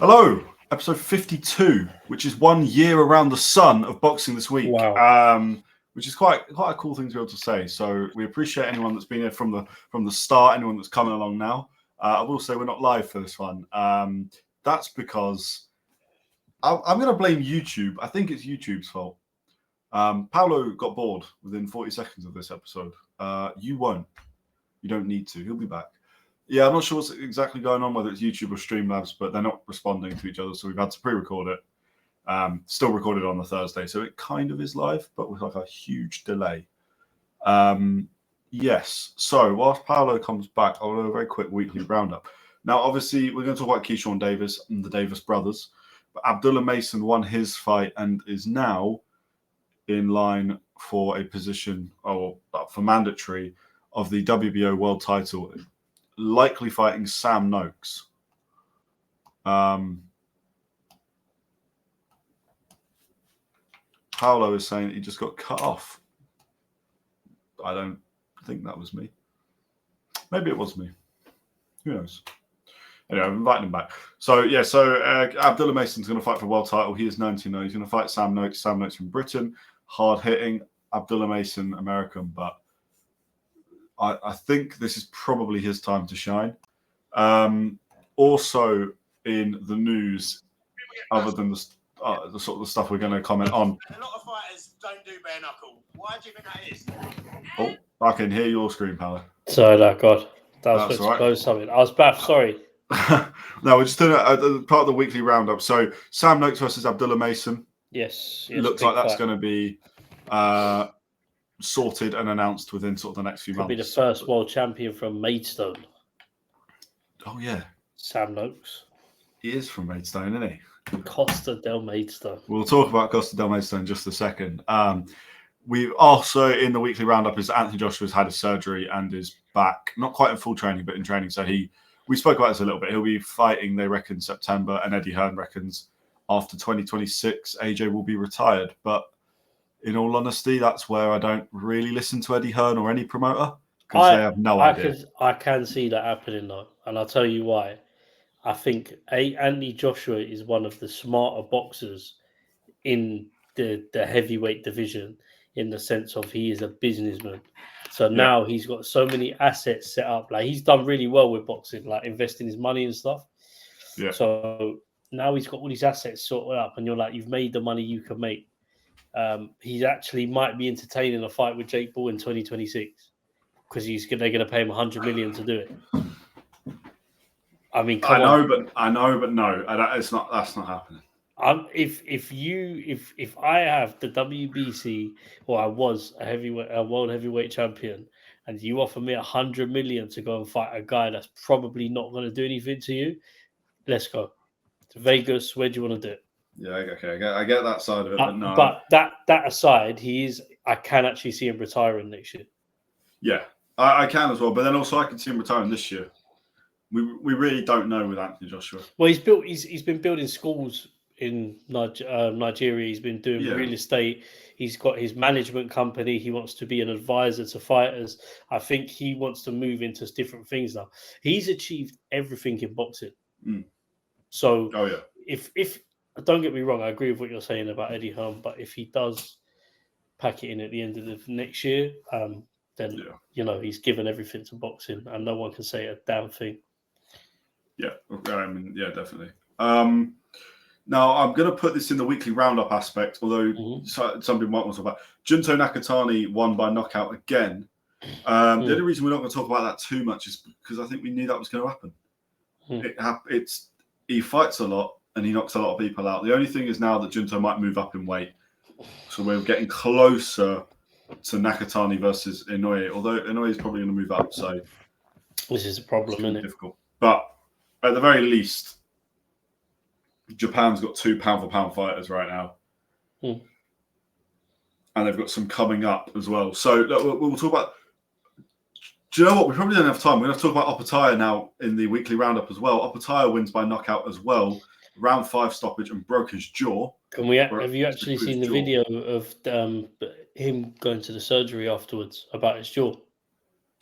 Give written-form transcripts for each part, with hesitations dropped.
Hello, episode 52, which is 1 year around the sun of boxing this week. Wow. Which is quite a cool thing to be able to say. So we appreciate anyone that's been here from the start, anyone that's coming along now. I will say we're not live for this one. That's because I'm going to blame YouTube. I think it's YouTube's fault. Paolo got bored within 40 seconds of this episode. You won't. You don't need to. He'll be back. Yeah, I'm not sure what's exactly going on, whether it's YouTube or Streamlabs, but they're not responding to each other, so we've had to pre-record it. Still recorded on the Thursday, so it kind of is live, but with like a huge delay. Yes, so whilst Paolo comes back, I'll do a very quick weekly roundup. Now, obviously, we're going to talk about Keyshawn Davis and the Davis brothers, but Abdullah Mason won his fight and is now in line for a position, for mandatory, of the WBO world title, likely fighting Sam Noakes. Paolo is saying that he just got cut off. I don't think that was me. Maybe it was me. Who knows? Anyway, I'm inviting him back. So Abdullah Mason's going to fight for world title. He is 19. He's going to fight Sam Noakes. Sam Noakes from Britain, hard hitting. Abdullah Mason, American, but I think this is probably his time to shine. Also in the news, other than the sort of the stuff we're going to comment on. A lot of fighters don't do bare knuckle. Why do you think that is? Oh, I can hear your screen, Paolo. Sorry, God. That was supposed to close something. I was back, sorry. No, we're just doing part of the weekly roundup. So Sam Noakes versus Abdullah Mason. Yes. Looks like that's going to be sorted and announced within sort of the next few months. Could be the first world champion from Maidstone. Oh, yeah. Sam Noakes. He is from Maidstone, isn't he? Costa del Maidstone. We'll talk about Costa del Maidstone in just a second. We've also, in the weekly roundup, is Anthony Joshua's had his surgery and is back, not quite in full training, but in training. So we spoke about this a little bit. He'll be fighting, they reckon, September, and Eddie Hearn reckons after 2026, AJ will be retired. But in all honesty, that's where I don't really listen to Eddie Hearn or any promoter because they have no idea. I can see that happening, though, and I'll tell you why. I think Anthony Joshua is one of the smarter boxers in the heavyweight division in the sense of he is a businessman. So now he's got so many assets set up. Like, he's done really well with boxing, like investing his money and stuff. Yeah. So now he's got all these assets sorted up and you're like, you've made the money you can make. He actually might be entertaining a fight with Jake Paul in 2026 because they're going to pay him $100 million to do it. I mean, I know, but no, that's not happening. If I have the WBC or I was a world heavyweight champion, and you offer me $100 million to go and fight a guy that's probably not going to do anything to you, let's go to Vegas. Where do you want to do it? Yeah, okay, I get that side of it, but no. But that aside, I can actually see him retiring next year. Yeah, I can as well, but then also I can see him retiring this year. We really don't know with Anthony Joshua. Well, he's been building schools in Nigeria. He's been doing real estate. He's got his management company. He wants to be an advisor to fighters. I think he wants to move into different things now. He's achieved everything in boxing. So if don't get me wrong, I agree with what you're saying about Eddie Hearn, but if he does pack it in at the end of the next year, then he's given everything to boxing and no one can say a damn thing. Yeah, I mean, yeah, definitely. Now, I'm going to put this in the weekly roundup aspect, although somebody might want to talk about Junto Nakatani won by knockout again. The only reason we're not going to talk about that too much is because I think we knew that was going to happen. He fights a lot and he knocks a lot of people out. The only thing is now that Junto might move up in weight. So we're getting closer to Nakatani versus Inoue, although Inoue is probably going to move up. So this is a problem, isn't it? Difficult. But at the very least, Japan's got 2 pound-for-pound fighters right now. And they've got some coming up as well. So look, we'll talk about... Do you know what? We probably don't have time. We're going to talk about Opataya now in the weekly roundup as well. Opataya wins by knockout as well. Round 5 stoppage and broke his jaw. Have you actually seen the video of him going to the surgery afterwards about his jaw?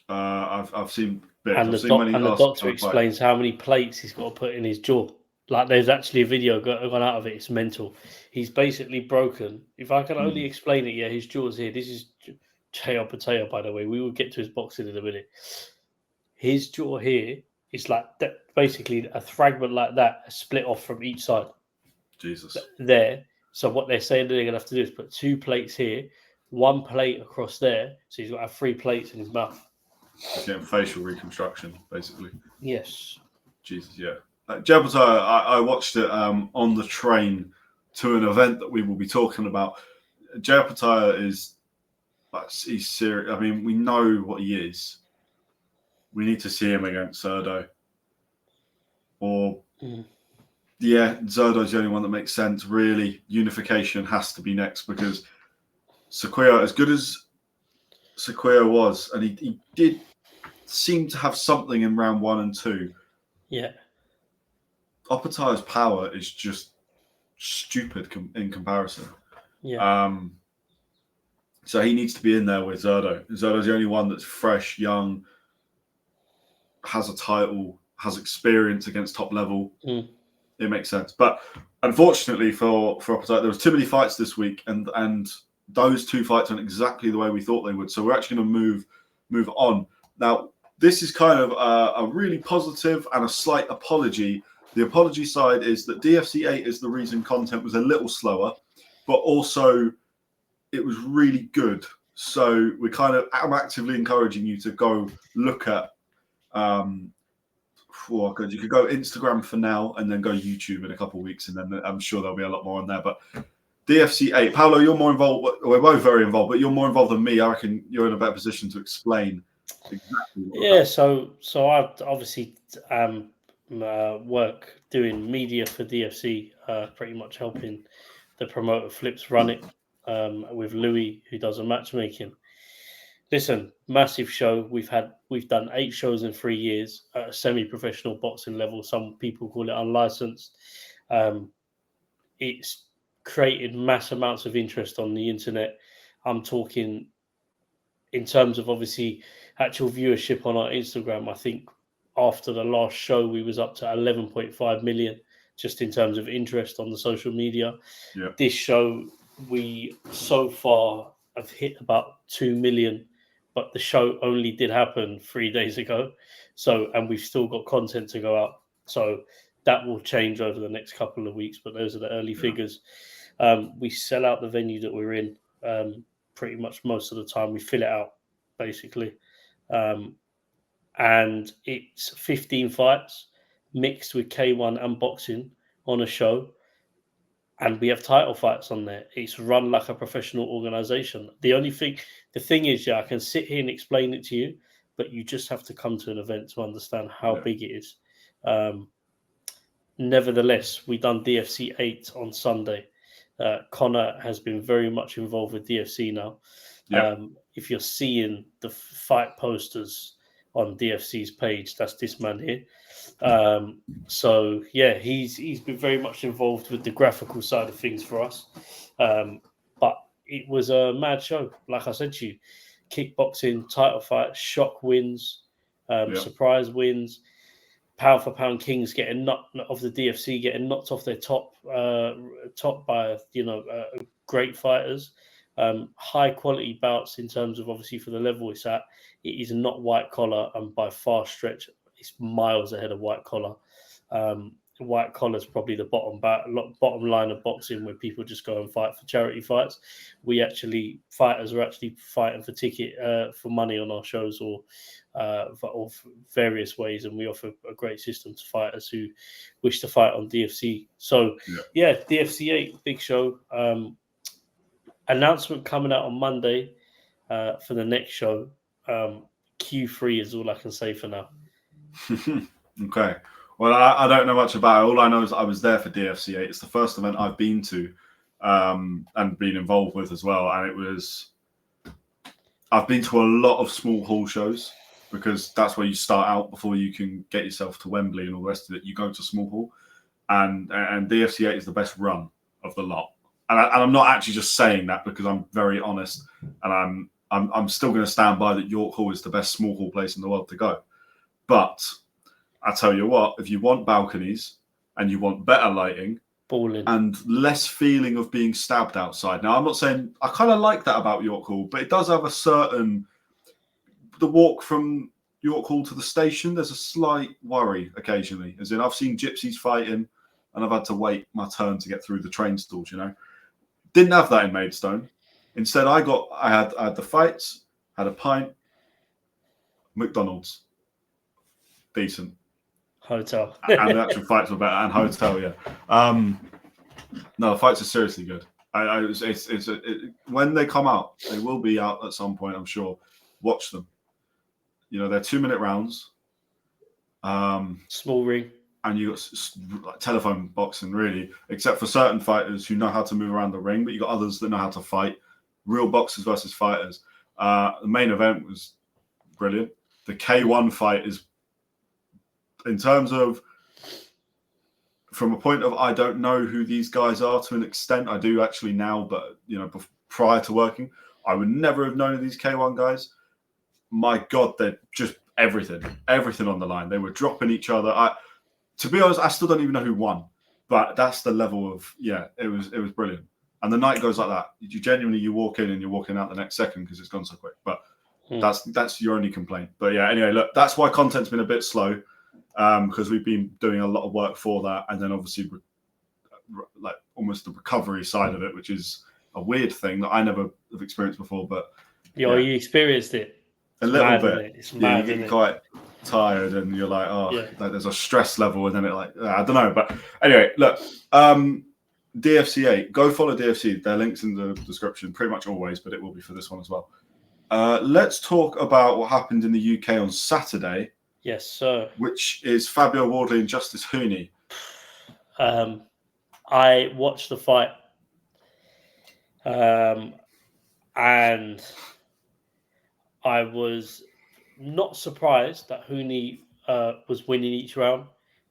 I've seen bits. And the doctor explains how many plates he's got to put in his jaw. Like there's actually a video gone out of it. It's mental. He's basically broken. If I can only explain it, yeah, his jaw's here. This is Jay Potato, by the way. We will get to his boxing in a minute. His jaw here is like that, basically a fragment like that, split off from each side. Jesus. There. So what they're saying they're going to have to do is put 2 plates here, 1 plate across there. So he's got to have 3 plates in his mouth. He's getting facial reconstruction, basically. Yes. Jesus, yeah. Jabata, I watched it on the train to an event that we will be talking about. Jabata he's serious. I mean, we know what he is. We need to see him against Zerdo. Yeah, Zerdo's the only one that makes sense, really. Unification has to be next because Sequoia, as good as Sequoia was, and he did seem to have something in round 1 and 2. Yeah. Opataya's power is just stupid in comparison. Yeah. So he needs to be in there with Zerdo. Zerdo's the only one that's fresh, young, has a title, has experience against top level. It makes sense. But unfortunately for Opataya, there was too many fights this week, and those 2 fights went exactly the way we thought they would. So we're actually going to move on. Now, this is kind of a really positive and a slight apology. The apology side is that DFC 8 is the reason content was a little slower, but also it was really good. So I'm actively encouraging you to go look at, you could go Instagram for now and then go YouTube in a couple of weeks, and then I'm sure there'll be a lot more on there. But DFC 8, Paolo, you're more involved. We're both very involved, but you're more involved than me. I reckon you're in a better position to explain exactly what Yeah, so I obviously work doing media for DFC, pretty much helping the promoter Flips run it with Louis, who does a matchmaking. Listen, massive show. We've done 8 shows in 3 years at a semi-professional boxing level. Some people call it unlicensed. It's created mass amounts of interest on the internet. I'm talking in terms of obviously actual viewership on our Instagram. I think after the last show, we was up to 11.5 million just in terms of interest on the social media. Yeah. This show, we so far have hit about 2 million, but the show only did happen 3 days ago. So, and we've still got content to go out. So that will change over the next couple of weeks, but those are the early figures. We sell out the venue that we're in pretty much most of the time. We fill it out, basically. And it's 15 fights mixed with K1 and boxing on a show. And we have title fights on there. It's run like a professional organization. The thing is, I can sit here and explain it to you, but you just have to come to an event to understand how big it is. Nevertheless, we done DFC 8 on Sunday. Connor has been very much involved with DFC now. Yeah. If you're seeing the fight posters on DFC's page, that's this man here. So yeah, he's been very much involved with the graphical side of things for us. But it was a mad show, like I said to you. Kickboxing, title fight, shock wins, surprise wins, pound for pound kings getting knocked off the DFC, getting knocked off their top by great fighters. High quality bouts in terms of obviously for the level it's at. It is not white collar, and by far stretch, it's miles ahead of white collar. White collar is probably the bottom line of boxing, where people just go and fight for charity fights. Fighters are actually fighting for ticket for money on our shows or various ways, and we offer a great system to fighters who wish to fight on DFC. So yeah, DFC 8 big show. Announcement coming out on Monday for the next show. Q3 is all I can say for now. Okay. Well, I don't know much about it. All I know is I was there for DFC 8. It's the first event I've been to and been involved with as well. And I've been to a lot of small hall shows because that's where you start out before you can get yourself to Wembley and all the rest of it. You go to small hall, and DFC 8 is the best run of the lot. And I'm not actually just saying that because I'm very honest, and I'm still going to stand by that York Hall is the best small hall place in the world to go. But I tell you what, if you want balconies and you want better lighting balling. and less feeling of being stabbed outside. Now, I'm not saying I kind of like that about York Hall, but it does have a certain the walk from York Hall to the station. There's a slight worry occasionally, as in I've seen gypsies fighting, and I've had to wait my turn to get through the train stalls. You know, didn't have that in Maidstone. Instead, I had the fights, had a pint, McDonald's, decent. Hotel. And the actual fights were better, and hotel, yeah. No, the fights are seriously good. When they come out, they will be out at some point, I'm sure. Watch them. You know, they're 2-minute rounds. Small ring. And you got like telephone boxing, really, except for certain fighters who know how to move around the ring, but you got others that know how to fight. Real boxers versus fighters. The main event was brilliant. The K1 fight is, in terms of, from a point of I don't know who these guys are to an extent. I do actually now, but you know, prior to working, I would never have known of these K1 guys. My God, they're just everything on the line. They were dropping each other. To be honest, I still don't even know who won, but that's the level of it was brilliant. And the night goes like that. You walk in and you're walking out the next second because it's gone so quick. But that's your only complaint. But yeah, anyway, look, that's why content's been a bit slow. Because we've been doing a lot of work for that, and then obviously like almost the recovery side of it, which is a weird thing that I never have experienced before. But you experienced it a little bit. It's mad, you get quite tired, and you're like, like there's a stress level, and then it like I don't know. But anyway, look, DFC8. Go follow DFC. Their links in the description, pretty much always, but it will be for this one as well. Let's talk about what happened in the UK on Saturday. Yes, sir. Which is Fabio, Wardley and Justice Huni. I watched the fight, and I was not surprised that Huni was winning each round,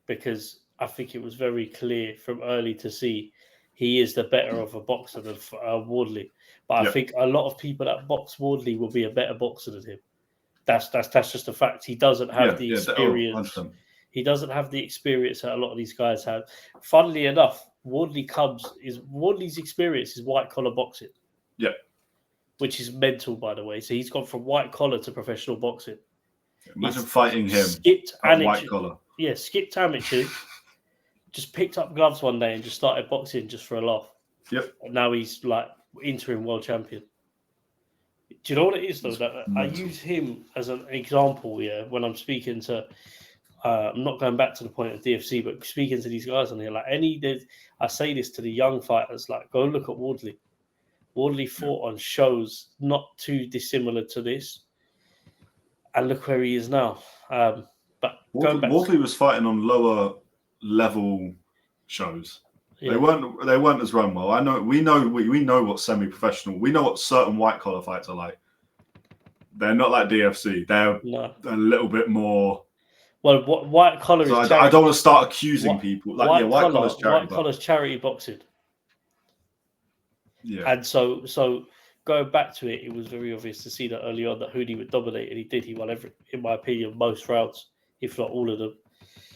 because I think it was very clear from early to see he is the better of a boxer than Wardley. But I think a lot of people that box Wardley will be a better boxer than him. That's just a fact. He doesn't have the experience. He doesn't have the experience that a lot of these guys have. Funnily enough, Wardley's experience is white collar boxing. Yeah. Which is mental, by the way. So he's gone from white collar to professional boxing. Imagine fighting him skipped at white collar. Yeah, skipped amateur. Just picked up gloves one day and just started boxing just for a laugh. Yep. And now he's like interim world champion. Do you know what it is, though? That I use him as an example, when I'm speaking to, I'm not going back to the point of DFC, but speaking to these guys on here, like I say this to the young fighters, like go look at Wardley. Wardley fought on shows not too dissimilar to this, and look where he is now. But Wardley was fighting on lower level shows. Yeah. They weren't as run well. We know what semi-professional. We know what certain white collar fights are like. They're not like DFC. They're a little bit more. Well, white collar is. I don't want to start accusing people. Like white collar's charity boxing. Yeah. And so going back to it, it was very obvious to see that early on that Huni would dominate, and he did. He won in my opinion, most rounds, if not all of them,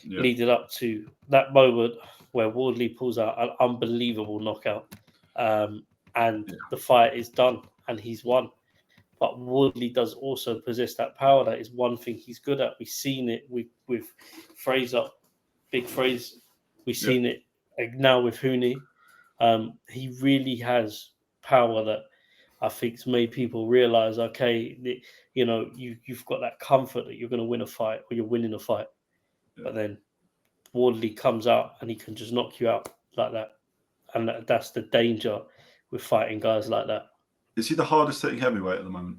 leading up to that moment where Wardley pulls out an unbelievable knockout, and the fight is done, and he's won. But Wardley does also possess that power. That is one thing he's good at. We've seen it with Fraser, Big Fraser. We've seen it now with Huni. He really has power that I think's made people realise, okay, you've got that comfort that you're going to win a fight or you're winning a fight. Yeah. But then Wardley comes out and he can just knock you out like that. And that's the danger with fighting guys like that. Is he the hardest hitting heavyweight at the moment?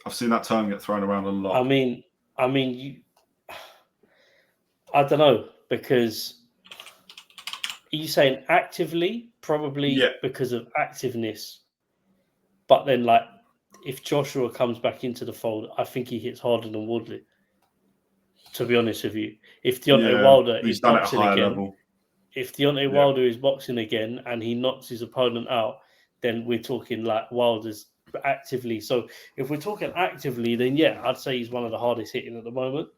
I've seen that term get thrown around a lot. I mean, I don't know, because are you saying actively? Probably because of activeness. But then, like, if Joshua comes back into the fold, I think he hits harder than Wardley. To be honest with you, if Deontay Wilder is boxing again, if Deontay Wilder is boxing again and he knocks his opponent out, then we're talking like Wilder's actively. So if we're talking actively, then yeah, I'd say he's one of the hardest hitting at the moment.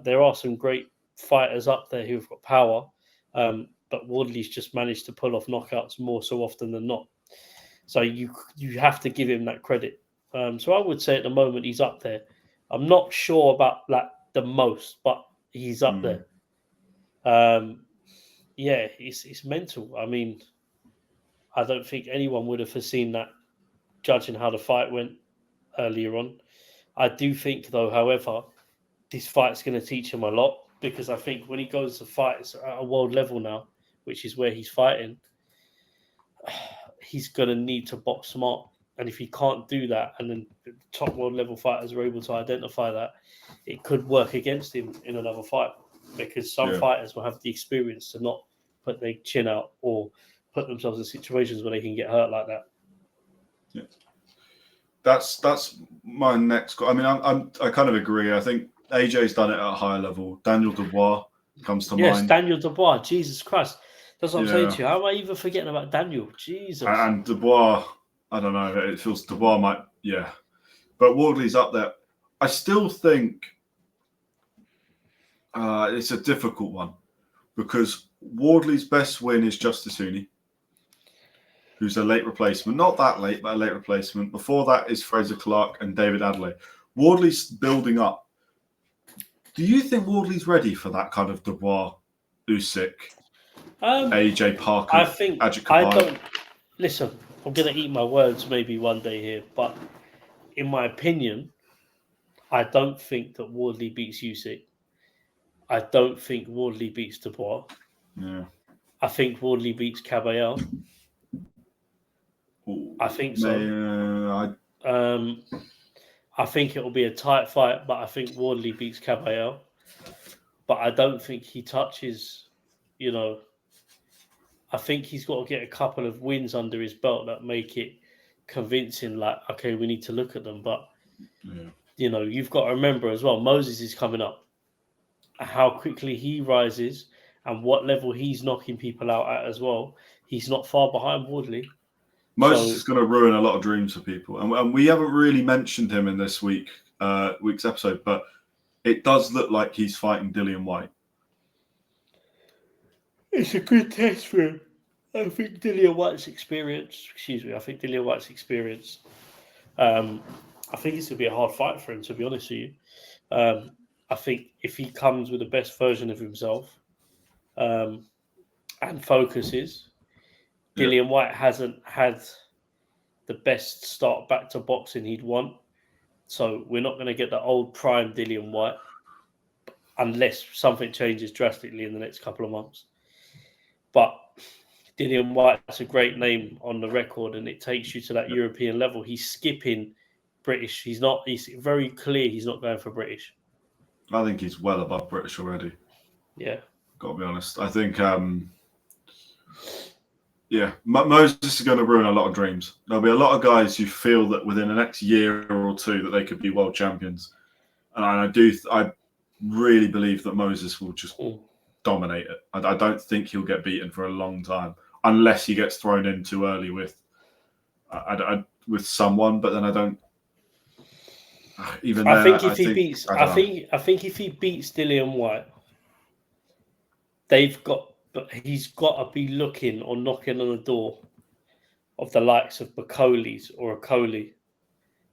There are some great fighters up there who've got power, but Wardley's just managed to pull off knockouts more so often than not. So you have to give him that credit. So I would say at the moment he's up there. I'm not sure about like the most, but he's up there. Yeah, it's mental. I mean, I don't think anyone would have foreseen that, judging how the fight went earlier on. I do think, though, however, this fight's going to teach him a lot, because I think when he goes to fights at a world level now, which is where he's fighting, he's going to need to box smart. And if he can't do that, and then the top world level fighters are able to identify that, it could work against him in another fight, because some fighters will have the experience to not put their chin out or put themselves in situations where they can get hurt like that. Yeah, that's my next. I mean, I kind of agree. I think AJ's done it at a higher level. Daniel Dubois comes to mind. Yes, Daniel Dubois. Jesus Christ, that's what I'm saying to you. How am I even forgetting about Daniel? Jesus. And Dubois, I don't know. It feels Dubois might, but Wardley's up there. I still think it's a difficult one, because Wardley's best win is Justice Huni, who's a late replacement. Not that late, but a late replacement. Before that is Fraser Clark and David Adelaide. Wardley's building up. Do you think Wardley's ready for that kind of Dubois, Usyk, AJ Parker? I think I don't. Listen, I'm going to eat my words maybe one day here, but in my opinion, I don't think that Wardley beats Usyk. I don't think Wardley beats Dubois. Yeah. I think Wardley beats Caballero. I think so. I think it will be a tight fight, but I think Wardley beats Caballero. But I don't think he touches, I think he's got to get a couple of wins under his belt that make it convincing, like, okay, we need to look at them. But, you've got to remember as well, Moses is coming up. How quickly he rises and what level he's knocking people out at as well. He's not far behind Wardley. Moses is going to ruin a lot of dreams for people. And we haven't really mentioned him in this week's episode, but it does look like he's fighting Dillian White. It's a good test for him. I think Dillian White's experience. I think it's going to be a hard fight for him, to be honest with you. I think if he comes with the best version of himself and focuses, Dillian White hasn't had the best start back to boxing he'd want. So we're not going to get the old prime Dillian White unless something changes drastically in the next couple of months. But Dillian White's a great name on the record, and it takes you to that European level. He's skipping British. He's very clear he's not going for British. I think he's well above British already. Yeah. Got to be honest. I think, Moses is going to ruin a lot of dreams. There'll be a lot of guys who feel that within the next year or two that they could be world champions. And I really believe that Moses will just dominate it. I don't think he'll get beaten for a long time unless he gets thrown in too early with someone. But then I don't. I think if he beats Dillian White, he's got to be looking or knocking on the door of the likes of Bacolis or Okoli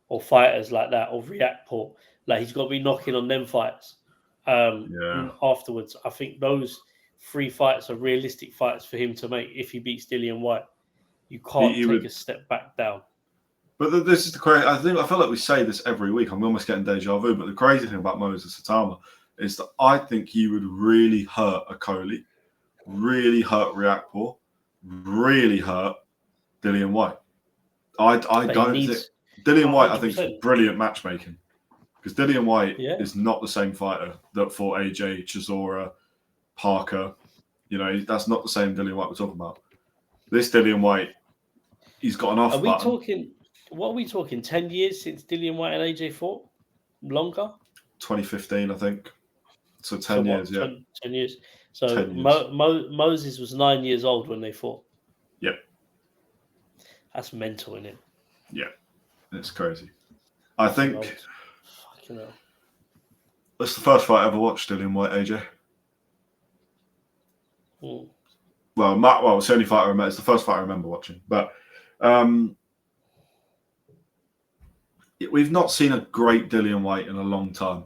or fighters like that, or Riakport. Like, he's got to be knocking on them fights afterwards. I think those 3 fights are realistic fights for him to make if he beats Dillian White. You can't take a step back down. But this is the crazy. I feel like we say this every week. I'm almost getting deja vu. But the crazy thing about Moses Satama is that I think he would really hurt Okoli, really hurt Riakport, really hurt Dillian White. I don't think Dillian White. 100%. I think is brilliant matchmaking, because Dillian White is not the same fighter that fought AJ, Chisora, Parker. That's not the same Dillian White we're talking about. This Dillian White, he's got an off button. What are we talking? 10 years since Dillian White and AJ fought? Longer? 2015, I think. So 10 years, 10 years. So 10 years. Moses was 9 years old when they fought. Yep. That's mental, isn't it? Yeah. It's crazy. I think Fucking hell. it's the first fight I ever watched Dillian White, AJ. Mm. Well, it's the only fight I remember. It's the first fight I remember watching. But we've not seen a great Dillian White in a long time.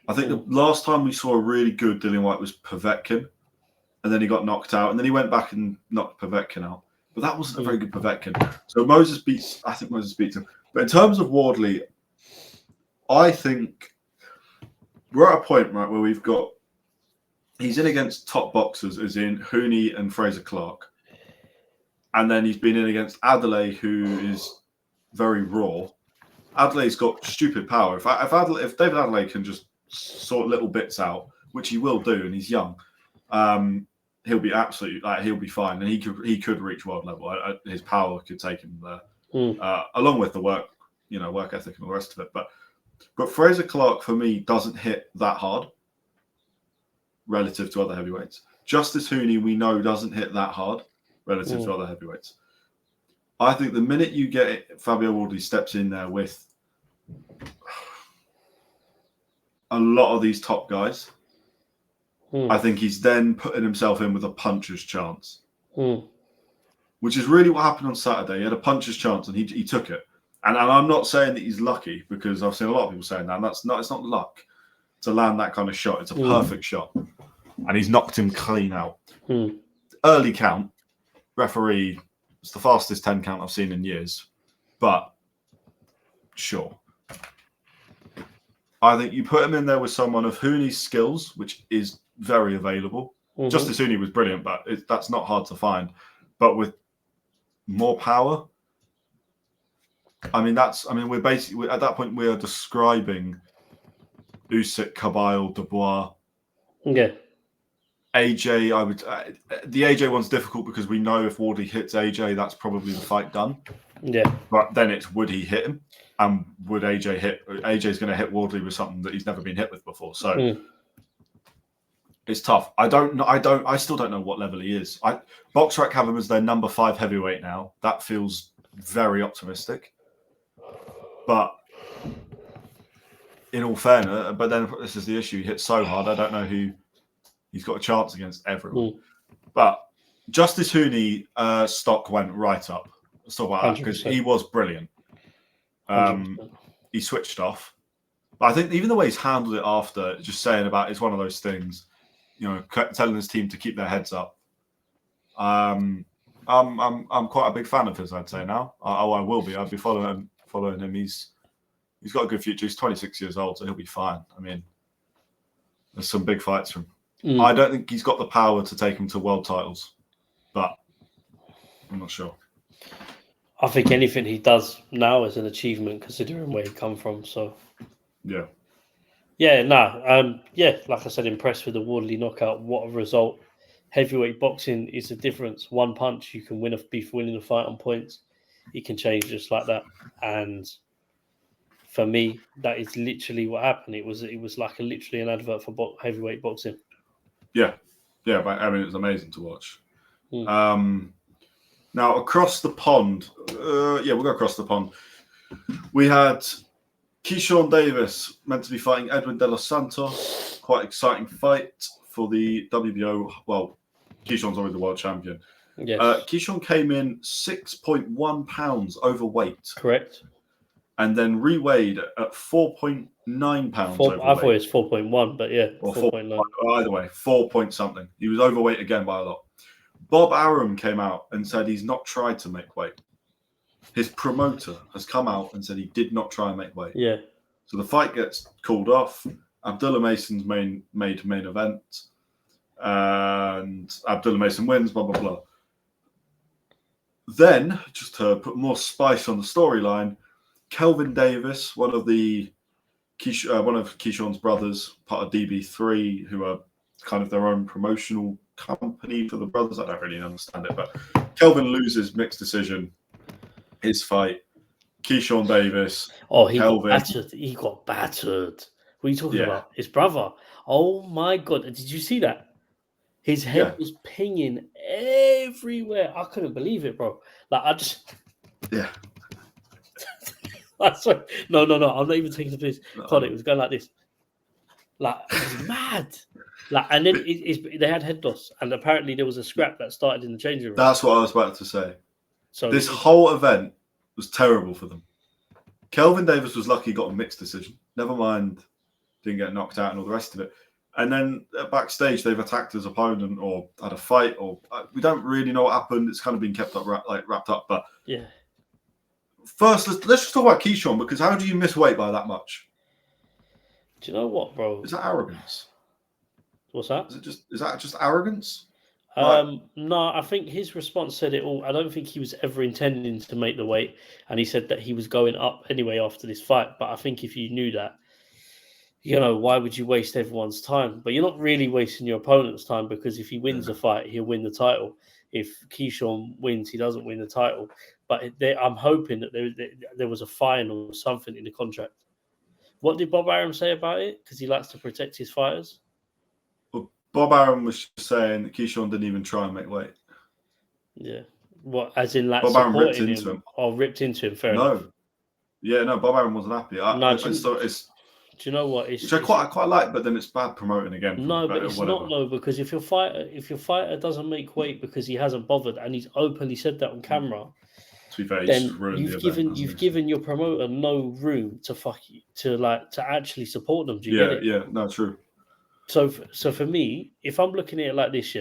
I think the last time we saw a really good Dillian White was Povetkin, and then he got knocked out, and then he went back and knocked Povetkin out. But that wasn't a very good Povetkin. So I think Moses beats him. But in terms of Wardley, I think we're at a point, right, where he's in against top boxers, as in Huni and Fraser Clark. And then he's been in against Adelaide, who is very raw. Adelaide's got stupid power. If David Adelaide can just sort little bits out, which he will do, and he's young, he'll be he'll be fine, and he could reach world level. His power could take him there, along with the work ethic and all the rest of it. But Fraser Clark for me doesn't hit that hard relative to other heavyweights. Justice Huni we know doesn't hit that hard relative to other heavyweights. I think the minute you get it, Fabio Wardley steps in there with a lot of these top guys, I think he's then putting himself in with a puncher's chance, which is really what happened on Saturday. He had a puncher's chance and he took it. And I'm not saying that he's lucky, because I've seen a lot of people saying that. And it's not luck to land that kind of shot. It's a perfect shot. And he's knocked him clean out. Early count, referee, it's the fastest 10 count I've seen in years. But sure. I think you put him in there with someone of Huni's skills, which is very available. Justice Huni was brilliant, but that's not hard to find. But with more power, we're basically at that point we are describing Usyk, Kabyle, Dubois. Yeah. AJ, the AJ one's difficult because we know if Wardley hits AJ, that's probably the fight done. Yeah. But then it's, would he hit him? And would AJ hit? AJ's going to hit Wardley with something that he's never been hit with before. So it's tough. I still don't know what level he is. BoxRec have him as their number 5 heavyweight now. That feels very optimistic. But in all fairness, but then this is the issue. He hits so hard. I don't know who he's got a chance against everyone. But Justice Huni stock went right up. Let's talk about that because he was brilliant. He switched off. But I think even the way he's handled it after, just saying about it's one of those things, telling his team to keep their heads up. I'm quite a big fan of his, I'd say now. I will be. I'd be following him. He's got a good future. He's 26 years old, so he'll be fine. I mean, there's some big fights for him. I don't think he's got the power to take him to world titles, but I'm not sure. I think anything he does now is an achievement considering where he come from. So, yeah. Like I said, impressed with the Wardley knockout. What a result! Heavyweight boxing is a difference. One punch, you can winning a fight on points. It can change just like that. And for me, that is literally what happened. It was like literally an advert for heavyweight boxing. Yeah, but I mean, it was amazing to watch. Now across the pond, we'll go across the pond. We had Keyshawn Davis meant to be fighting Edwin De Los Santos. Quite exciting fight for the WBO. Well, Keyshawn's already the world champion. Yes. Keyshawn came in 6.1 pounds overweight. Correct. And then reweighed at 4.9 pounds overweight. I thought it was 4.1, but yeah, or 4.9. Either way, 4 point something. He was overweight again by a lot. Bob Arum came out and said he's not tried to make weight. His promoter has come out and said he did not try and make weight. Yeah. So the fight gets called off. Abdullah Mason's made main event. And Abdullah Mason wins, blah, blah, blah. Then, just to put more spice on the storyline, Kelvin Davis, one of Keyshawn's brothers, part of DB3, who are kind of their own promotional company for the brothers. I don't really understand it, but Kelvin loses mixed decision. His fight, Keyshawn Davis. Oh, got battered. He got battered. What are you talking about? His brother. Oh my God! Did you see that? His head was pinging everywhere. I couldn't believe it, bro. Like I just. Yeah. No. I'm not even taking the piss. No. God, it was going like this. Like, it was mad. Like, and then they had head loss, and apparently there was a scrap that started in the changing room. That's what I was about to say. So this whole event was terrible for them. Kelvin Davis was lucky he got a mixed decision. Never mind, didn't get knocked out and all the rest of it. And then backstage, they've attacked his opponent or had a fight, or we don't really know what happened. It's kind of been kept up, wrapped up. But yeah. First, let's just talk about Keyshawn, because how do you miss weight by that much? Do you know what, bro? Is that arrogance? What's that? Is that just arrogance? No, I think his response said it all. I don't think he was ever intending to make the weight, and he said that he was going up anyway after this fight. But I think if you knew that, why would you waste everyone's time? But you're not really wasting your opponent's time, because if he wins the fight, he'll win the title. If Keyshawn wins, he doesn't win the title. But I'm hoping that there was a fine or something in the contract. What did Bob Arum say about it? Because he likes to protect his fighters. Well, Bob Arum was saying that Keyshawn didn't even try and make weight. Yeah. What, as in like Bob Arum ripped supporting into him. Or ripped into him? Fair enough. Yeah, no, Bob Arum wasn't happy. Do you know what? Which I quite like, but then it's bad promoting again. No, but it's not though, because if your fighter doesn't make weight because he hasn't bothered, and he's openly said that on camera, to be fair, then you've given your promoter no room to actually support them. Do you get it? Yeah, no, true. So for me, if I'm looking at it like this,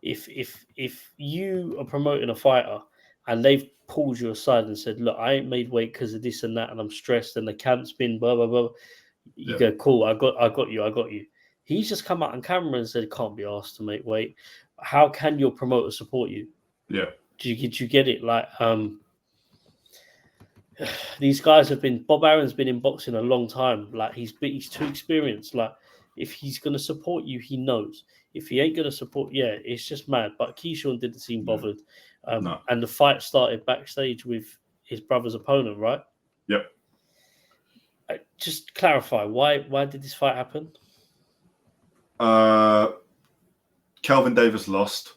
if you are promoting a fighter and they've pulled you aside and said, look, I ain't made weight because of this and that, and I'm stressed, and the camp's been blah blah blah. You go, cool, I got you. He's just come out on camera and said, can't be asked to make weight. How can your promoter support you? Yeah. Do you get it? Like, these guys Bob Arum's been in boxing a long time. Like, he's too experienced. Like, if he's going to support you, he knows. If he ain't going to support, it's just mad. But Keyshawn didn't seem bothered. No. And the fight started backstage with his brother's opponent, right? Yep. Just clarify, why did this fight happen? Kelvin Davis lost.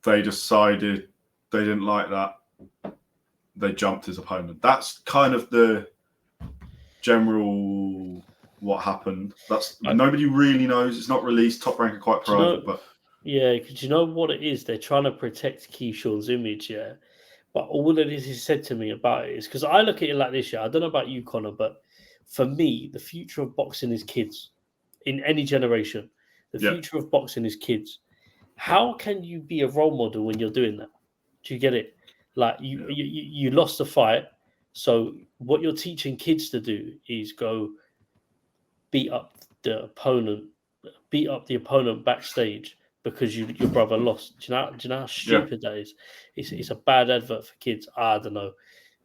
They decided they didn't like that. They jumped his opponent. That's kind of the general what happened. Nobody really knows. It's not released. Top Rank are quite private, but because you know what it is? They're trying to protect Keyshawn's image, But all of this is said to me about it is because I look at it like this, I don't know about you, Connor, but for me, the future of boxing is kids. In any generation, the future of boxing is kids. How can you be a role model when you're doing that? Do you get it? Like you lost the fight, so what you're teaching kids to do is go beat up the opponent backstage because your brother lost. Do you know how stupid that is? It's a bad advert for kids. I don't know.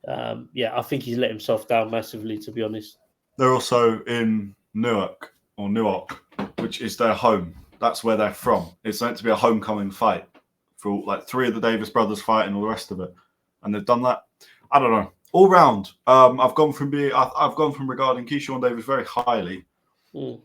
I think he's let himself down massively, to be honest. They're also in Newark, which is their home. That's where they're from. It's meant to be a homecoming fight for like three of the Davis brothers fighting all the rest of it, and they've done that. I don't know. All round, I've gone from regarding Keyshawn Davis very highly to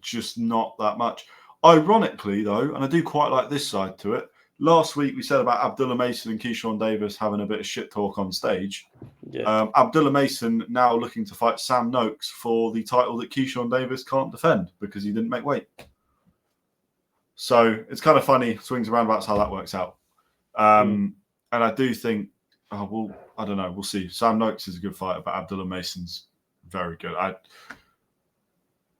just not that much. Ironically, though, and I do quite like this side to it. Last week we said about Abdullah Mason and Keyshawn Davis having a bit of shit talk on stage. Abdullah Mason now looking to fight Sam Noakes for the title that Keyshawn Davis can't defend because he didn't make weight. So it's kind of funny, swings and roundabouts how that works out. And I do think, I don't know, we'll see. Sam Noakes is a good fighter, but Abdullah Mason's very good.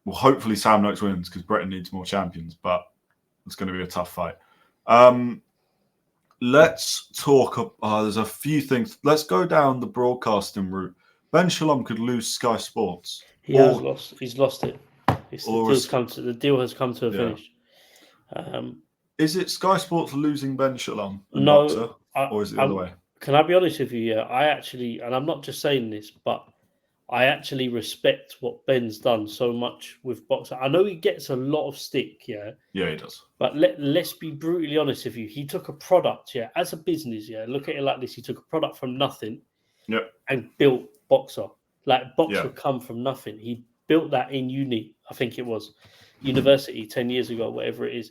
Well, hopefully Sam Noakes wins because Britain needs more champions, but it's going to be a tough fight. Let's talk. There's a few things. Let's go down the broadcasting route. Ben Shalom could lose Sky Sports. Has lost. He's lost it. The deal has come to a finish. Is it Sky Sports losing Ben Shalom? No, or is it the other way? Can I be honest with you? I actually, and I'm not just saying this, but I actually respect what Ben's done so much with boxing. I know he gets a lot of stick, Yeah, he does. But let's be brutally honest with you. He took a product, as a business, Look at it like this. He took a product from nothing, and built Boxer. Like Boxer come from nothing. He built that in uni, I think it was, university 10 years ago, whatever it is.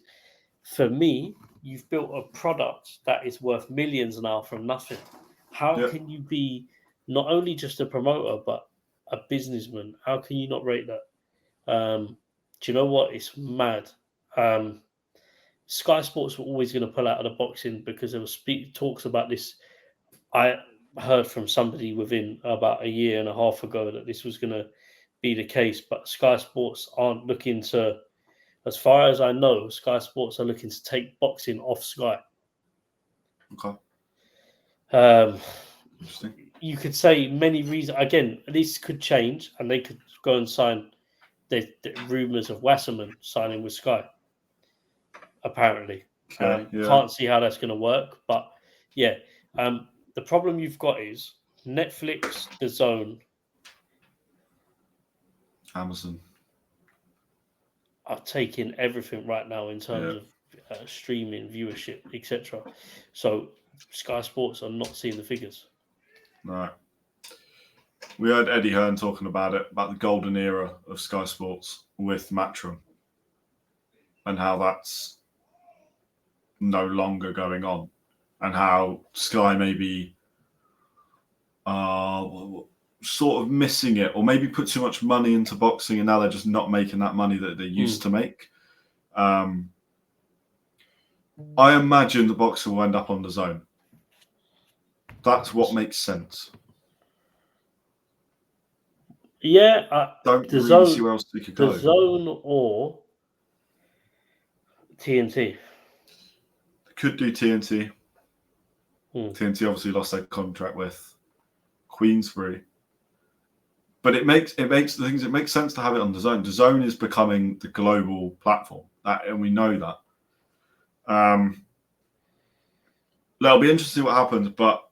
For me, you've built a product that is worth millions now from nothing. How can you be not only just a promoter but a businessman? How can you not rate that? Do you know what? It's mad. Sky Sports were always going to pull out of the boxing because there was talks about this. I heard from somebody within about a year and a half ago that this was going to be the case, but Sky Sports aren't looking to, as far as I know, Sky Sports are looking to take boxing off Sky. Okay. Interesting. You could say many reasons. Again, this could change, and they could go and sign the rumours of Wasserman signing with Sky. Apparently, can't see how that's going to work, but yeah. The problem you've got is Netflix, The Zone, Amazon are taking everything right now in terms of streaming, viewership, etc. So Sky Sports are not seeing the figures. Right. We heard Eddie Hearn talking about the golden era of Sky Sports with Matchroom and how that's no longer going on, and how Sky may be sort of missing it, or maybe put too much money into boxing and now they're just not making that money that they used to make. I imagine the boxing will end up on The Zone. That's what makes sense. Yeah, I don't really see where else they could go. The Zone or TNT. Could do TNT. TNT obviously lost their contract with Queensbury, but it makes sense to have it on The Zone. The Zone is becoming the global platform, and we know that. It'll be interesting what happens, but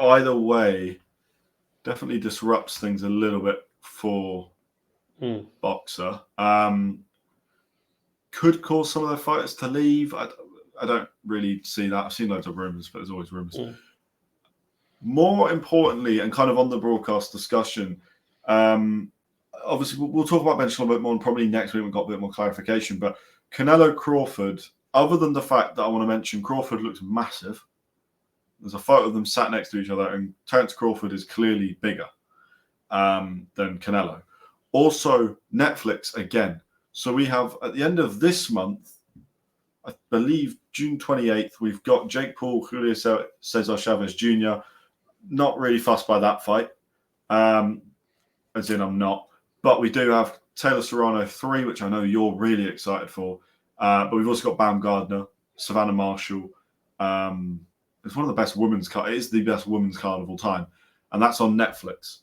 either way, definitely disrupts things a little bit for Boxer. Could cause some of their fighters to leave. I don't really see that. I've seen loads of rumours, but there's always rumours. More importantly, and kind of on the broadcast discussion, obviously we'll talk about bench a little bit more, and probably next week we've got a bit more clarification. But Canelo-Crawford, other than the fact that I want to mention Crawford looks massive. There's a photo of them sat next to each other, and Terence Crawford is clearly bigger than Canelo. Also, Netflix again. So we have, at the end of this month, I believe June 28th, we've got Jake Paul, Julio Cesar Chavez Jr. Not really fussed by that fight. As in, I'm not. But we do have Taylor Serrano 3, which I know you're really excited for. But we've also got Baumgardner, Savannah Marshall. It's one of the best women's cards. It is the best women's card of all time. And that's on Netflix.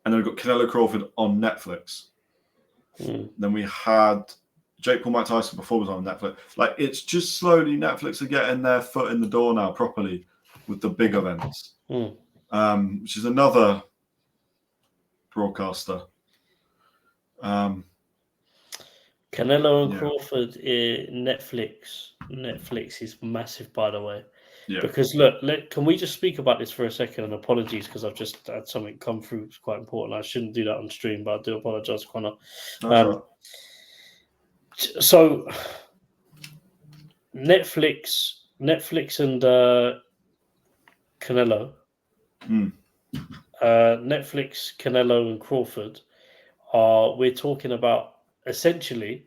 And then we've got Canelo-Crawford on Netflix. Then we had Jake Paul, Mike Tyson before was on Netflix. Like, it's just slowly Netflix are getting their foot in the door now properly with the big events, which is another broadcaster. Canelo and Crawford, Netflix. Netflix is massive, by the way. Yeah. Because look, can we just speak about this for a second? And apologies, because I've just had something come through. It's quite important. I shouldn't do that on stream, but I do apologize, Connor. Right. So Netflix and Canelo. Netflix, Canelo, and Crawford we're talking about essentially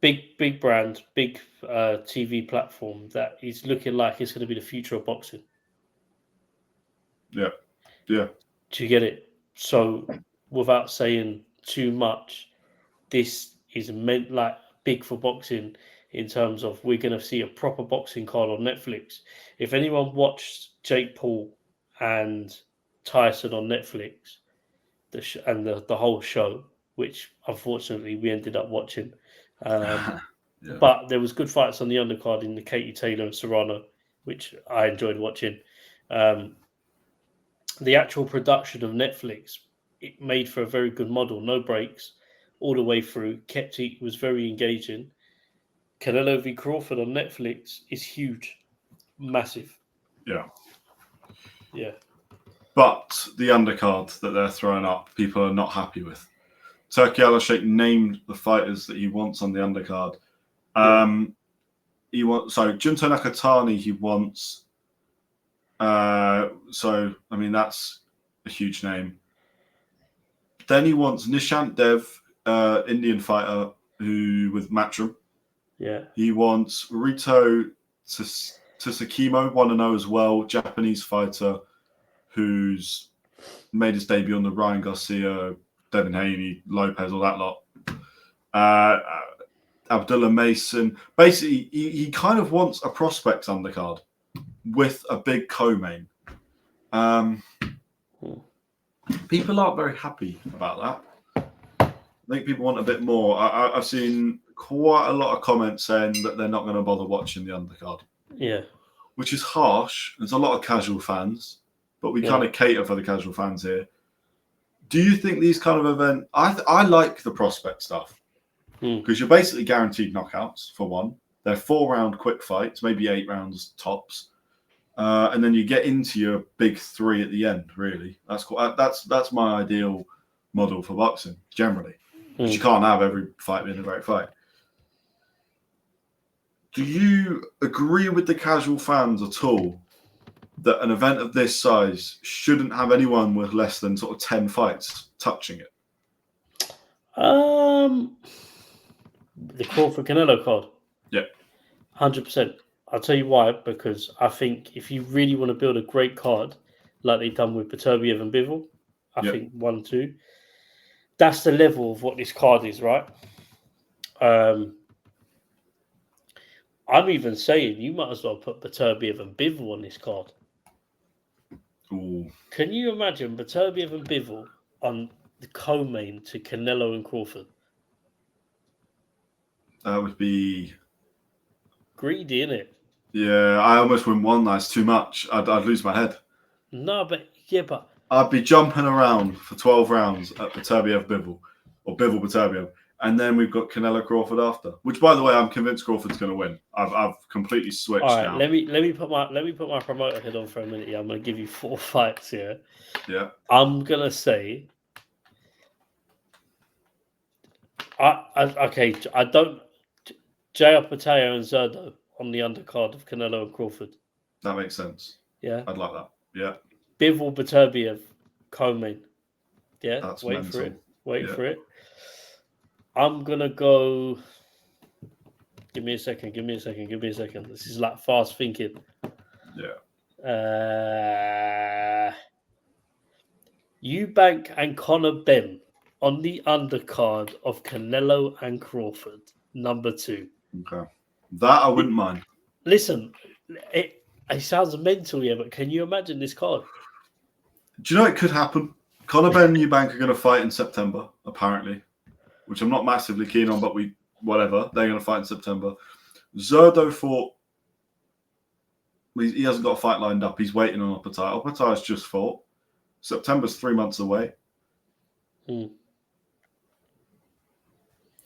big brand, big TV platform that is looking like it's going to be the future of boxing. Yeah. Do you get it? So without saying too much, this is meant like big for boxing in terms of we're going to see a proper boxing card on Netflix. If anyone watched Jake Paul and Tyson on Netflix, the whole show, which unfortunately we ended up watching, but there was good fights on the undercard in the Katie Taylor and Serrano, which I enjoyed watching. The actual production of Netflix, it made for a very good model, no breaks all the way through. It was very engaging. Canelo v Crawford on Netflix is huge, massive. Yeah. But the undercard that they're throwing up, people are not happy with. Turki Al-Sheikh named the fighters that he wants on the undercard. Junto Nakatani, he wants So I mean that's a huge name. Then he wants Nishant Dev, Indian fighter who with Matchroom. Yeah. He wants Rito Tsukimo, 1-0 as well, Japanese fighter who's made his debut on the Ryan Garcia, Devin Haney, Lopez, all that lot. Abdullah Mason. Basically, he kind of wants a prospects undercard with a big co-main. People aren't very happy about that. I think people want a bit more. I've seen quite a lot of comments saying that they're not going to bother watching the undercard. Yeah. Which is harsh. There's a lot of casual fans, but we kind of cater for the casual fans here. Do you think these kind of events... I like the prospect stuff because you're basically guaranteed knockouts, for one. They're 4-round quick fights, maybe 8 rounds tops. And then you get into your big 3 at the end, really. That's my ideal model for boxing, generally. Because you can't have every fight being a great fight. Do you agree with the casual fans at all that an event of this size shouldn't have anyone with less than sort of 10 fights touching it? The Crawford Canelo card. Yeah. 100%. I'll tell you why, because I think if you really want to build a great card, like they've done with Beterbiev and Bivol, I think 1-2, that's the level of what this card is, right? I'm even saying you might as well put Beterbiev and Bivol on this card. Ooh. Can you imagine Beterbiev and Bivol on the co-main to Canelo and Crawford? That would be greedy, innit? Yeah, I almost wouldn't want that. It's too much. I'd lose my head. No, but I'd be jumping around for 12 rounds at Beterbiev Bivol or Bivol Beterbiev, and then we've got Canelo-Crawford after. Which, by the way, I'm convinced Crawford's going to win. I've completely switched all right, now. Let me put my promoter head on for a minute. Yeah, I'm going to give you 4 fights. Yeah. Yeah. I'm going to say. I don't. Jaya Pateo and Zerdo on the undercard of Canelo and Crawford. That makes sense. Yeah. I'd like that. Yeah. Bivol Beterbiev, co-main. Yeah. That's Wait mental. for it. Wait for it. I'm going to go. Give me a second. This is like fast thinking. Yeah. Eubank and Conor Benn on the undercard of Canelo and Crawford, number 2. Okay. That I wouldn't mind. Listen, it sounds mental, yeah, but can you imagine this card? Do you know it could happen? Conor Benn and Eubank are going to fight in September, apparently, which I'm not massively keen on, but whatever. They're going to fight in September. Zerdo fought. He hasn't got a fight lined up. He's waiting on Opatai. Opatai's just fought. September's 3 months away.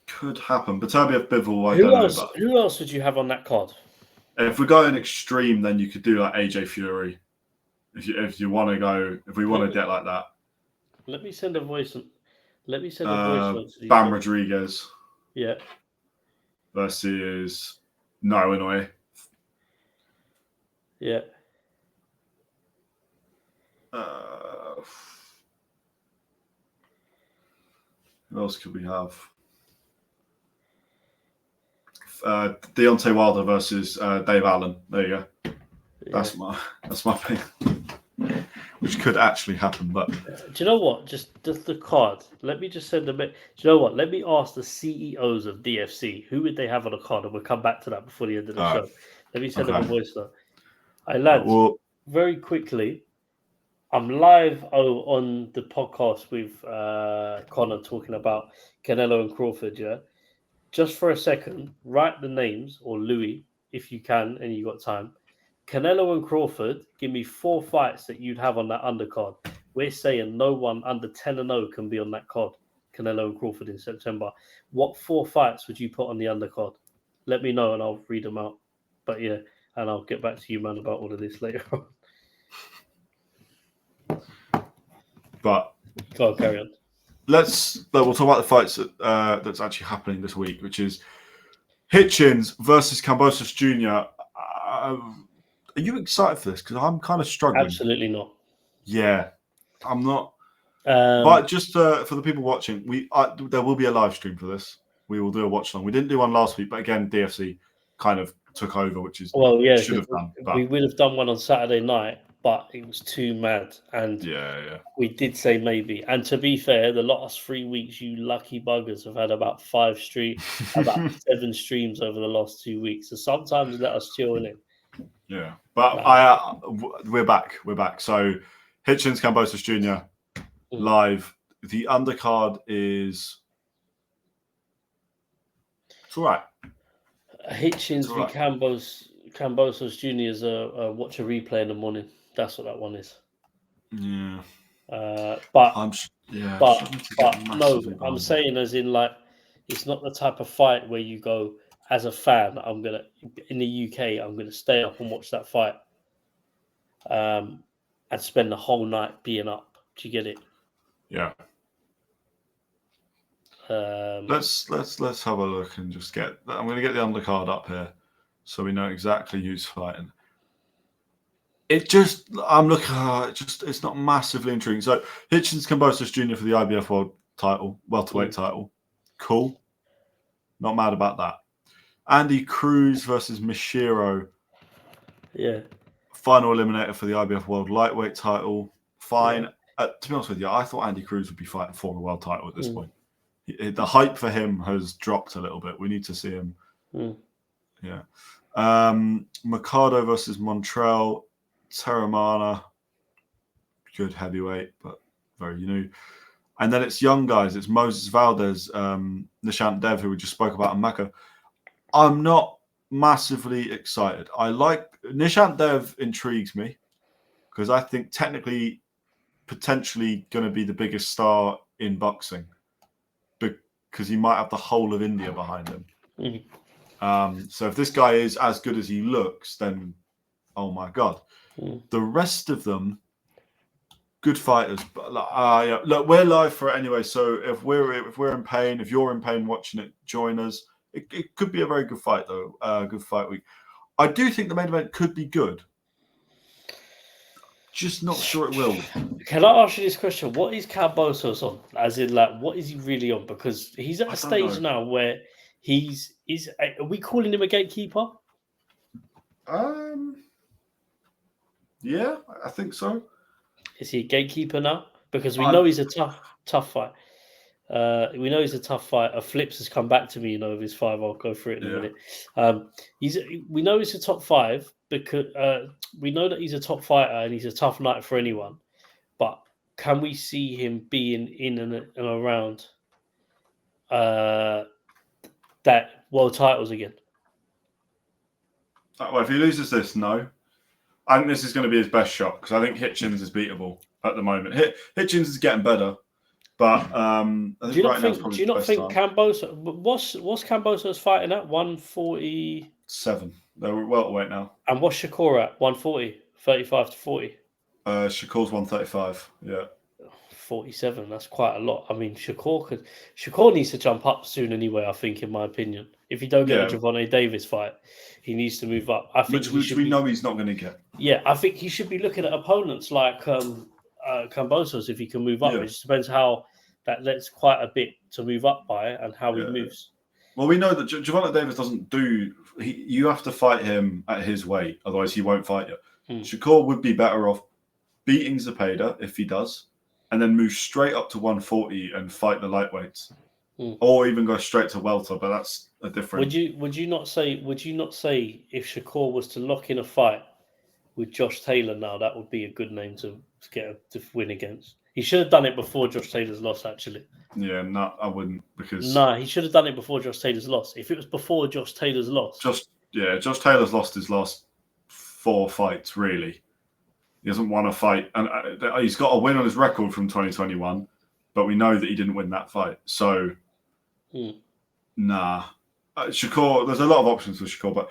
Could happen. Beterbiev Bivol, I don't know. But who else would you have on that card? if we're going extreme, then you could do like AJ Fury. If you want to go, if we want to get like that. Let me send a voice. Let me send a voice. Bam Rodriguez. Yeah. Versus Noinoy. Yeah. Who else could we have? Deontay Wilder versus Dave Allen. There you go. Yeah. That's my pick. Which could actually happen, but do you know what? Just the card. Let me just send them. Do you know what? Let me ask the CEOs of DFC who would they have on the card, and we'll come back to that before the end of the show. Let me send them a voice note. Lads, very quickly. I'm live on the podcast with Connor talking about Canelo and Crawford. Yeah, just for a second, write the names, or Louis, if you can and you got time. Canelo and Crawford, give me 4 fights that you'd have on that undercard. We're saying no one under 10-0 can be on that card. Canelo and Crawford in September. What 4 fights would you put on the undercard? Let me know and I'll read them out. But yeah, and I'll get back to you, man, about all of this later on. But go on, carry on. We'll talk about the fights that's actually happening this week, which is Hitchins versus Kambosos Jr. Are you excited for this? Because I'm kind of struggling. Absolutely not. Yeah, I'm not. But just for the people watching, there will be a live stream for this. We will do a watch along. We didn't do one last week, but again, DFC kind of took over, which is should have done. But we would have done one on Saturday night, but it was too mad, and we did say maybe. And to be fair, the last 3 weeks, you lucky buggers have had about 7 streams over the last 2 weeks. So sometimes let us chill in it. Yeah, but we're back. We're back. So Hitchins, Kambosos Jr. live. The undercard is. It's all right. Hitchins v Kambosos Jr. is a watch a replay in the morning. That's what that one is. Yeah. I'm saying as in like it's not the type of fight where you go as a fan. In the UK. I'm gonna stay up and watch that fight. And spend the whole night being up. Do you get it? Yeah. Let's have a look and just get. I'm going to get the undercard up here, so we know exactly who's fighting. It's not massively intriguing. So Hitchins, Kambosos Jr. for the IBF World title, welterweight title, cool. Not mad about that. Andy Cruz versus Mishiro. Yeah. Final eliminator for the IBF World lightweight title. Fine. Yeah. To be honest with you, I thought Andy Cruz would be fighting for the world title at this point. The hype for him has dropped a little bit. We need to see him. Yeah. Mercado versus Montrell. Terramana. Good heavyweight, but very new. And then it's young guys. It's Moses Valdez, Nishant Dev, who we just spoke about, and Maka. I'm not massively excited. Nishant Dev intrigues me because I think technically, potentially going to be the biggest star in boxing because he might have the whole of India behind him. So if this guy is as good as he looks, then oh my God. The rest of them, good fighters. But look, we're live for it anyway. So if we're in pain, if you're in pain watching it, join us. It could be a very good fight, though. Good fight week. I do think the main event could be good. Just not sure it will. Can I ask you this question? What is Kambosos on? As in, like, what is he really on? Because he's at a stage now where are we calling him a gatekeeper? Yeah, I think so. Is he a gatekeeper now? Because we know he's a tough fight. We know he's a tough fighter. Flips has come back to me, of his 5. I'll go through it in a minute. We know he's a top 5 because we know that he's a top fighter and he's a tough night for anyone. But can we see him being in and around that world titles again? Well, if he loses this, no. I think this is going to be his best shot because I think Hitchins is beatable at the moment. Hitchins is getting better. But I think do you not think Kambosos? What's Kambosos fighting at 147? They're welterweight now. And what's Shakur at 140? 35 to 40. Shakur's 135. Yeah. 47. That's quite a lot. I mean, Shakur needs to jump up soon anyway. I think, in my opinion, if you don't get a Gervonta Davis fight, he needs to move up. I think which we know he's not going to get. Yeah, I think he should be looking at opponents like Kambosos if he can move up. It just depends how that lets quite a bit to move up by and how he moves. Well, we know that Gervonta Davis doesn't do. You have to fight him at his weight, otherwise he won't fight you. Shakur would be better off beating Zepeda if he does, and then move straight up to 140 and fight the lightweights, or even go straight to welter. But that's a different. Would you not say if Shakur was to lock in a fight with Josh Taylor now, that would be a good name to to win against? He should have done it before Josh Taylor's loss, actually. Yeah, no, I wouldn't because. No, he should have done it before Josh Taylor's loss. If it was before Josh Taylor's loss, Josh Taylor's lost his last 4 fights. Really, he hasn't won a fight, and he's got a win on his record from 2021, but we know that he didn't win that fight. So, nah, Shakur. There's a lot of options for Shakur, but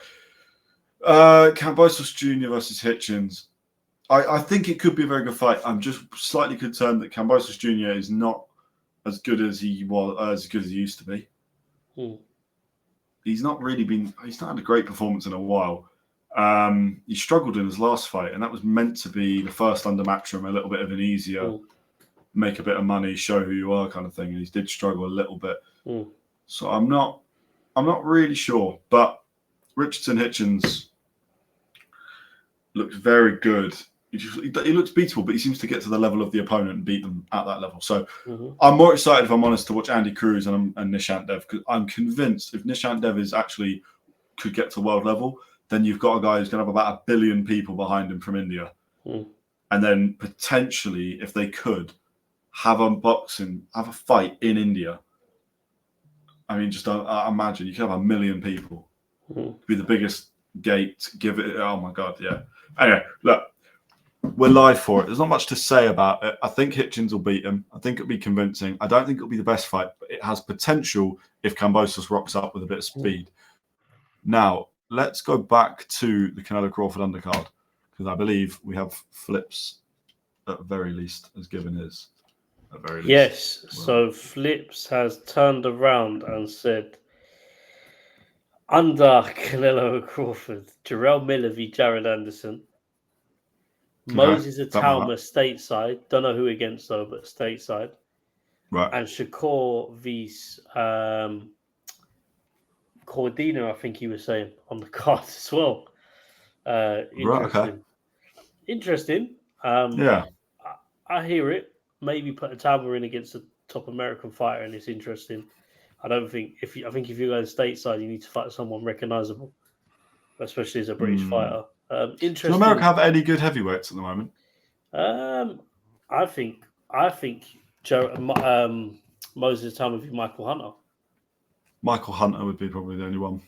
Kambosos Jr. versus Hitchins. I think it could be a very good fight. I'm just slightly concerned that Kambosos Jr. is not as good as he used to be. He's not had a great performance in a while. He struggled in his last fight, and that was meant to be the first under Matchroom, a little bit of an easier, make a bit of money, show who you are kind of thing. And he did struggle a little bit. So I'm not really sure. But Richardson-Hitchins looks very good. He looks beatable, but he seems to get to the level of the opponent and beat them at that level. So I'm more excited, if I'm honest, to watch Andy Cruz and Nishant Dev, because I'm convinced if Nishant Dev is actually could get to world level, then you've got a guy who's going to have about 1 billion people behind him from India. And then potentially, if they could, have a fight in India. I mean, just imagine you could have 1 million people. Be the biggest gate. Give it. Oh my God, yeah. Anyway, look, we're live for it. There's not much to say about it. I think Hitchins will beat him. I think it'll be convincing. I don't think it'll be the best fight, but it has potential if Kambosos rocks up with a bit of speed. Now, let's go back to the Canelo-Crawford undercard, because I believe we have Flips, at the very least, has given his. At very least. Yes, so Flips has turned around and said, under Canelo-Crawford, Jarrell Miller v. Jared Anderson, Moses Atama stateside, don't know who against though, but stateside, right, and Shakur v. Cordina, I think he was saying, on the card as well. Interesting. Interesting. Yeah. I hear it. Maybe put Atama in against a top American fighter, and it's interesting. I think if you guys stateside, you need to fight someone recognizable, especially as a British fighter. Interesting. Does America have any good heavyweights at the moment? I think Moses Atama v. Michael Hunter. Michael Hunter would be probably the only one,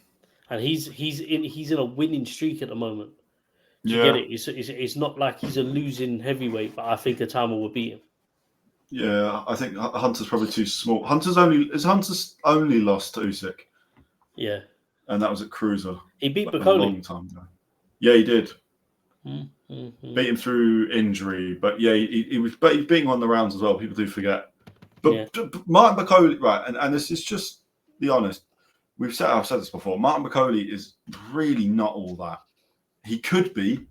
and he's in a winning streak at the moment. You get it? It's not like he's a losing heavyweight, but I think Atama will beat him. Yeah, I think Hunter's probably too small. Hunter's only lost to Usyk. Yeah, and that was at Cruiser. He beat Bacoli a long time ago. Yeah, he did. Mm-hmm. Beat him through injury, but yeah, he was. But he's beating on the rounds as well. People do forget. But Martin Bacoli, right? And this is just be honest. I've said this before. Martin Bacoli is really not all that. He could be,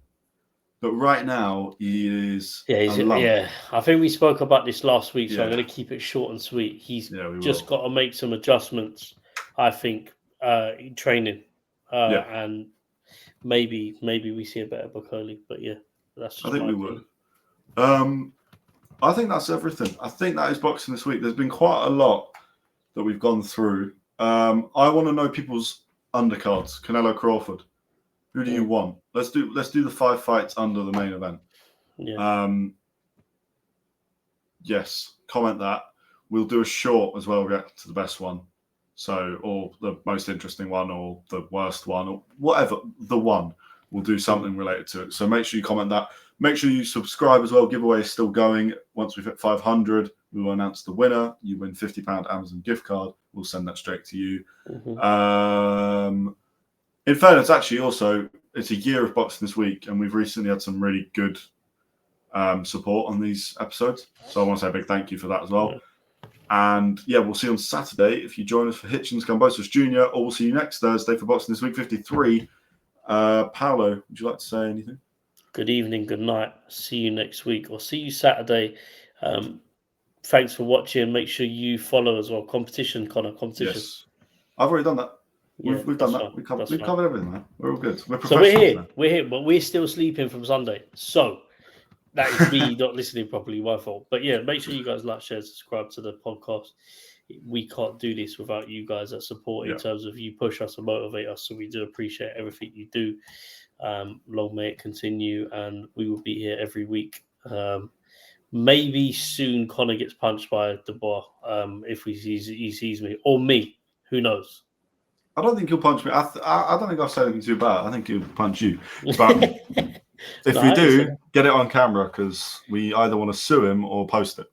but right now he is. Yeah, I think we spoke about this last week, so I'm going to keep it short and sweet. He's just got to make some adjustments, I think, in training, and maybe we see a better Bacoli. But yeah, that's. Just I think we would. I think that's everything. I think that is boxing this week. There's been quite a lot that we've gone through. I want to know people's undercards. Canelo-Crawford. Who do you want? Let's do the 5 fights under the main event. Yeah. Yes. Comment that. We'll do a short as well. React to the best one. So, or the most interesting one, or the worst one, or whatever. The one. We'll do something related to it. So make sure you comment that. Make sure you subscribe as well. Giveaway is still going. Once we've hit 500, we will announce the winner. You win £50 Amazon gift card. We'll send that straight to you. In fairness, actually, also, it's a year of boxing this week, and we've recently had some really good support on these episodes. So I want to say a big thank you for that as well. And yeah, we'll see you on Saturday if you join us for Hitchins Kambosos Jr., or we'll see you next Thursday for Boxing This Week 53. Paolo, would you like to say anything? Good evening, good night. See you next week, or see you Saturday. Thanks for watching. Make sure you follow as well. Competition, Connor. Competition. Yes. I've already done that. We've done that. We've covered everything, man. We're all good. We're professionals. So we're here, but we're still sleeping from Sunday. So that is me not listening properly, my fault. But yeah, make sure you guys like, share, subscribe to the podcast. We can't do this without you guys that support in terms of you push us and motivate us. So we do appreciate everything you do. Long may it continue, and we will be here every week. Maybe soon Connor gets punched by Dubois if he sees me, or me. Who knows? I don't think he'll punch me. I don't think I've said anything too bad. I think he'll punch you. But if we do, get it on camera, because we either want to sue him or post it.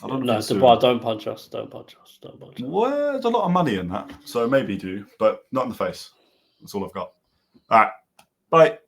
I don't know. Dubois, don't punch us. Don't punch us. Don't punch us. Well, there's a lot of money in that. So maybe do, but not in the face. That's all I've got. All right. Bye.